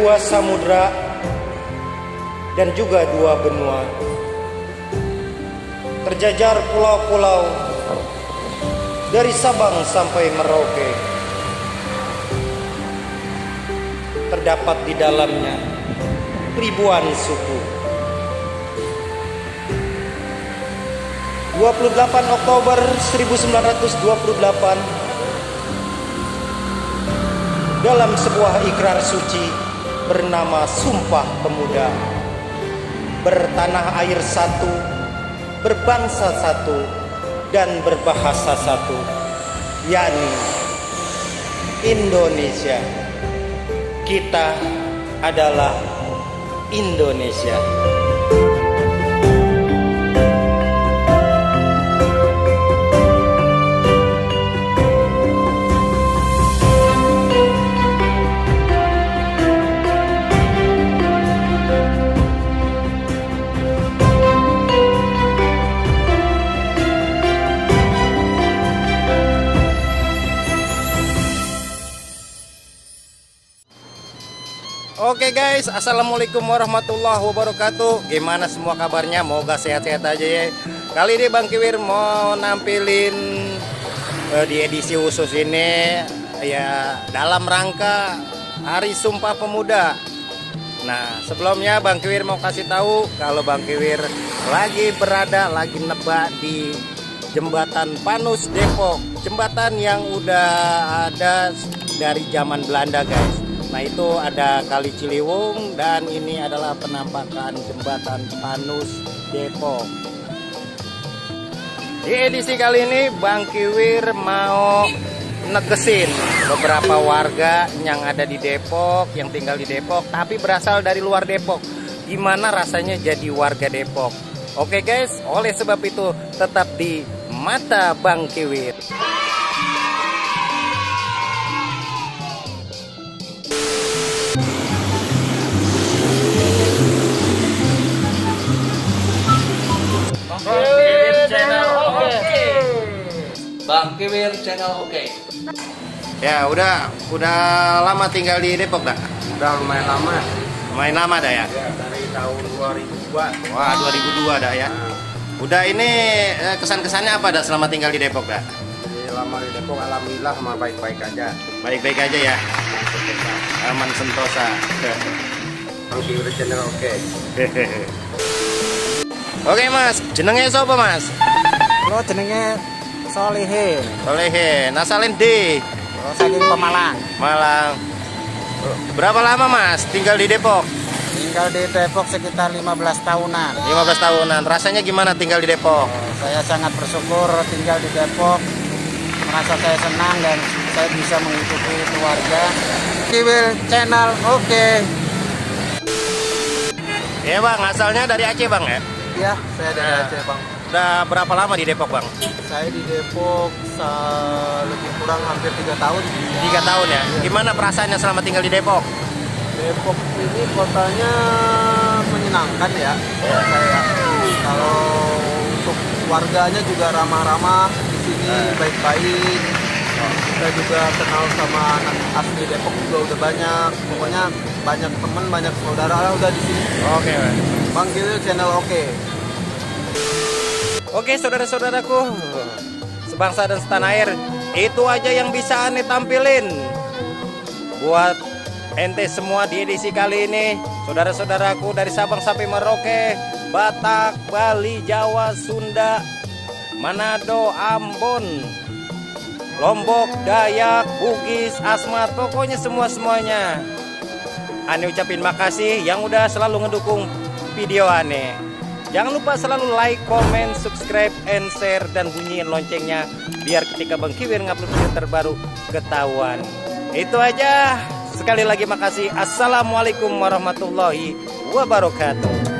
dua samudra dan juga dua benua. Terjajar pulau-pulau dari Sabang sampai Merauke. Terdapat di dalamnya ribuan suku. 28 Oktober 1928, dalam sebuah ikrar suci bernama Sumpah Pemuda, bertanah air satu, berbangsa satu, dan berbahasa satu, yakni Indonesia. Kita adalah Indonesia. Oke guys, assalamualaikum warahmatullahi wabarakatuh. Gimana semua kabarnya? Moga sehat-sehat aja ya. Kali ini Bang Kiwir mau nampilin di edisi khusus ini ya, dalam rangka Hari Sumpah Pemuda. Nah, sebelumnya Bang Kiwir mau kasih tahu kalau Bang Kiwir lagi nebak di Jembatan Panus Depok, jembatan yang udah ada dari zaman Belanda guys. Nah, itu ada Kali Ciliwung dan ini adalah penampakan Jembatan Panus Depok. Di edisi kali ini Bang Kiwir mau negesin beberapa warga yang ada di Depok, yang tinggal di Depok tapi berasal dari luar Depok. Gimana rasanya jadi warga Depok? Oke guys, oleh sebab itu tetap di Mata Bang Kiwir. Bang Kiwir channel oke. Ya, udah lama tinggal di Depok dah? Udah lumayan lama. Lumayan lama dah ya? Ya, dari tahun 2002. Wah, 2002 dah ya. Udah, ini kesan-kesannya apa dah selama tinggal di Depok dah? Jadi lama di Depok alhamdulillah mah baik-baik aja. Baik-baik aja ya? Aman sentosa. Bang Kiwir channel oke. Oke Mas, jenenge sapa Mas? Lo jenenge Solihin. Solihin, asalin di Saking Pemalang. Malang. Berapa lama Mas tinggal di Depok? Tinggal di Depok sekitar 15 tahunan. 15 tahunan. Rasanya gimana tinggal di Depok? Saya sangat bersyukur tinggal di Depok. Merasa saya senang dan saya bisa mengikuti keluarga. Kiwir channel oke. Iya Bang, asalnya dari Aceh Bang ya? Ya, saya dari Aceh Bang. Udah berapa lama di Depok Bang? Saya di Depok lebih kurang hampir 3 tahun. 3 tahun ya? Gimana perasaannya selama tinggal di Depok? Depok ini kotanya menyenangkan ya. Saya kalau untuk warganya juga ramah-ramah, di sini baik-baik. Saya juga kenal sama anak asli Depok juga udah banyak. Pokoknya banyak teman, banyak saudara udah di sini. Oke. Bang Kiwir channel oke. Oke saudara-saudaraku, sebangsa dan setanah air, itu aja yang bisa aneh tampilin buat ente semua di edisi kali ini. Saudara-saudaraku dari Sabang sampai Merauke, Batak, Bali, Jawa, Sunda, Manado, Ambon, Lombok, Dayak, Bugis, Asmat, pokoknya semuanya. Aneh ucapin makasih yang udah selalu ngedukung video aneh. Jangan lupa selalu like, comment, subscribe, and share, dan bunyiin loncengnya biar ketika Bang Kiwir ngupload video terbaru ketahuan. Itu aja. Sekali lagi makasih. Assalamualaikum warahmatullahi wabarakatuh.